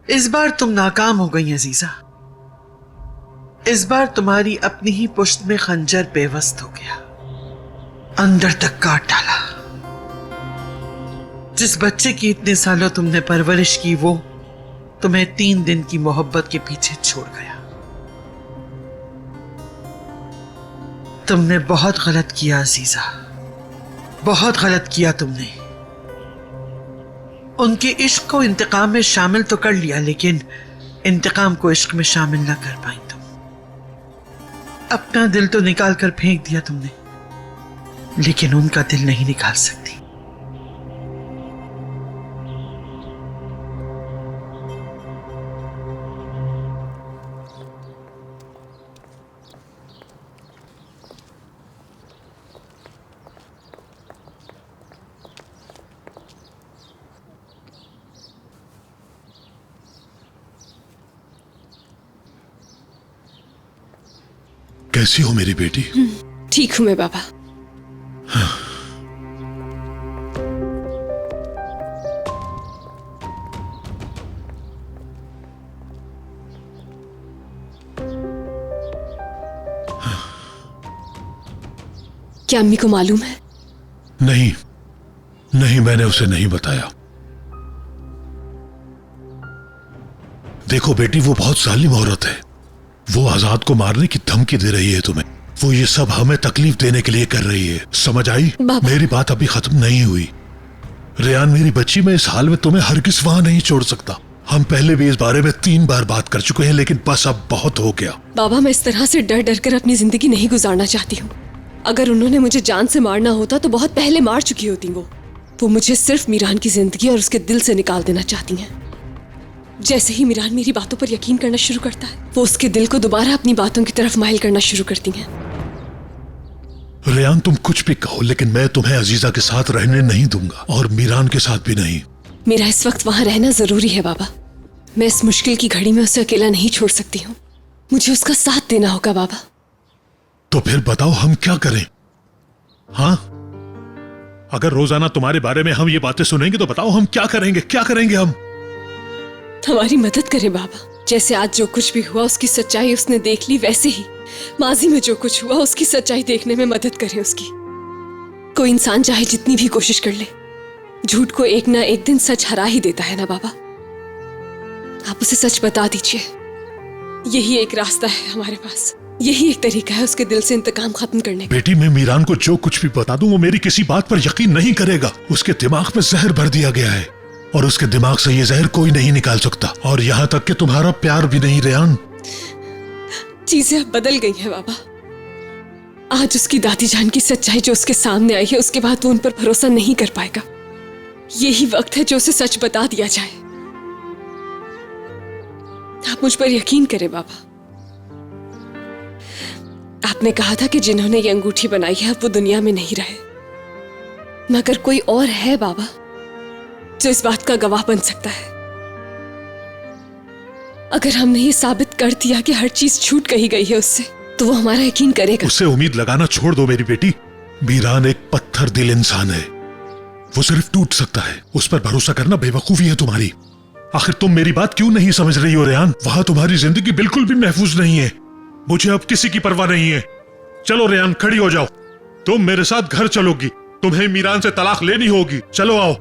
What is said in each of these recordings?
इस बार तुम नाकाम हो गई अजीजा। इस बार तुम्हारी अपनी ही पुश्त में खंजर बेवस्त हो गया, अंदर तक काट डाला। जिस बच्चे की इतने सालों तुमने परवरिश की, वो तुम्हें 3 दिन की मोहब्बत के पीछे छोड़ गया। तुमने बहुत गलत किया अजीजा, बहुत गलत किया तुमने। उनके इश्क को इंतकाम में शामिल तो कर लिया, लेकिन इंतकाम को इश्क में शामिल ना कर पाई तुम। अपना दिल तो निकाल कर फेंक दिया तुमने, लेकिन उनका दिल नहीं निकाल सकती। कैसी हो मेरी बेटी? ठीक हूं मैं बाबा। क्या अम्मी को मालूम है? नहीं, मैंने उसे नहीं बताया। देखो बेटी, वो बहुत जालिम औरत है। वो आजाद को मारने की धमकी दे रही है तुम्हें। वो ये सब हमें तकलीफ देने के लिए कर रही है, समझ आई? मेरी बात अभी खत्म नहीं हुई। रेयान मेरी बच्ची, मैं इस हाल में तुम्हें हरगिज़ वहां नहीं छोड़ सकता। हम पहले भी इस बारे में 3 बार बात कर चुके हैं, लेकिन बस अब बहुत हो गया। बाबा, मैं इस तरह से डर डर कर अपनी जिंदगी नहीं गुजारना चाहती हूँ। अगर उन्होंने मुझे जान से मारना होता तो बहुत पहले मार चुकी होती। वो मुझे सिर्फ मीरान की जिंदगी और उसके दिल से निकाल देना चाहती हैं। जैसे ही मीरान मेरी बातों पर यकीन करना शुरू करता है, वो उसके दिल को दोबारा अपनी बातों की तरफ माइल करना शुरू करती हैं। रेयान, तुम कुछ भी कहो, लेकिन मैं तुम्हें अजीजा के साथ रहने नहीं दूंगा, और मीरान के साथ भी नहीं। मेरा इस वक्त वहां रहना जरूरी है बाबा। मैं इस मुश्किल की घड़ी में उसे अकेला नहीं छोड़ सकती हूँ। मुझे उसका साथ देना होगा बाबा। तो फिर बताओ हम क्या करें? हाँ, अगर रोजाना तुम्हारे बारे में हम ये बातें सुनेंगे तो बताओ हम क्या करेंगे? क्या करेंगे हम? हमारी मदद करें बाबा। जैसे आज जो कुछ भी हुआ उसकी सच्चाई उसने देख ली, वैसे ही माजी में जो कुछ हुआ उसकी सच्चाई देखने में मदद करें उसकी। कोई इंसान चाहे जितनी भी कोशिश कर ले, झूठ को एक ना एक दिन सच हरा ही देता है ना बाबा। आप उसे सच बता दीजिए। यही एक रास्ता है हमारे पास, यही एक तरीका है उसके दिल से इंतकाम खत्म करने का। बेटी, मैं मीरान को जो कुछ भी बता दूं वो मेरी किसी बात पर यकीन नहीं करेगा। उसके दिमाग में जहर भर दिया गया है, और उसके दिमाग से ये जहर कोई नहीं निकाल सकता, और यहाँ तक कि तुम्हारा प्यार भी नहीं। रेयान, चीजें अब बदल गई हैं बाबा। आज उसकी दादी जान की सच्चाई जो उसके सामने आई है, उसके बाद वो उन पर भरोसा नहीं कर पाएगा। यही वक्त है जो उसे सच बता दिया जाए। आप मुझ पर यकीन करें बाबा। आपने कहा था कि जिन्होंने ये अंगूठी बनाई है अब वो दुनिया में नहीं रहे, मगर कोई और है बाबा जो इस बात का गवाह बन सकता है। अगर हमने ये साबित कर दिया कि हर चीज छूट कही गई है उससे, तो वो हमारा यकीन करेगा। उससे उम्मीद लगाना छोड़ दो मेरी बेटी। मीरान एक पत्थर दिल इंसान है, वो सिर्फ टूट सकता है। उस पर भरोसा करना बेवकूफी है तुम्हारी। आखिर तुम मेरी बात क्यों नहीं समझ रही हो रेयान? वहां तुम्हारी जिंदगी बिल्कुल भी महफूज नहीं है। मुझे अब किसी की परवाह नहीं है। चलो रेयान, खड़ी हो जाओ। तुम मेरे साथ घर चलोगी, तुम्हें मीरान से तलाक लेनी होगी। चलो आओ।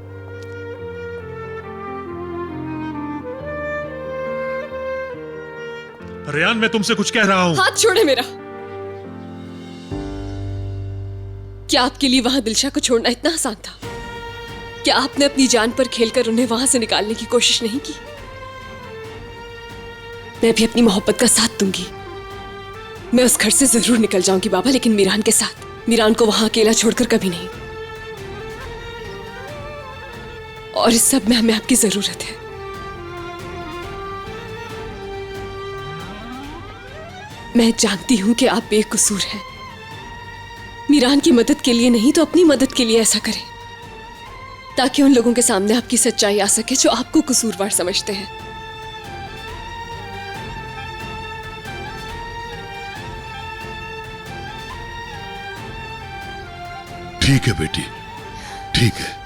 रेयान, मैं तुमसे कुछ कह रहा हूं। हाथ छोड़े मेरा। क्या आपके लिए वहां दिलशा को छोड़ना इतना आसान था? क्या आपने अपनी जान पर खेलकर उन्हें वहां से निकालने की कोशिश नहीं की? मैं भी अपनी मोहब्बत का साथ दूंगी। मैं उस घर से जरूर निकल जाऊंगी बाबा, लेकिन मीरान के साथ। मीरान को वहां अकेला छोड़कर कभी नहीं। और इस सब में हमें आपकी जरूरत है। मैं जानती हूं कि आप बेकसूर हैं। मीरान की मदद के लिए नहीं तो अपनी मदद के लिए ऐसा करें, ताकि उन लोगों के सामने आपकी सच्चाई आ सके जो आपको कसूरवार समझते हैं। ठीक है बेटी, ठीक है।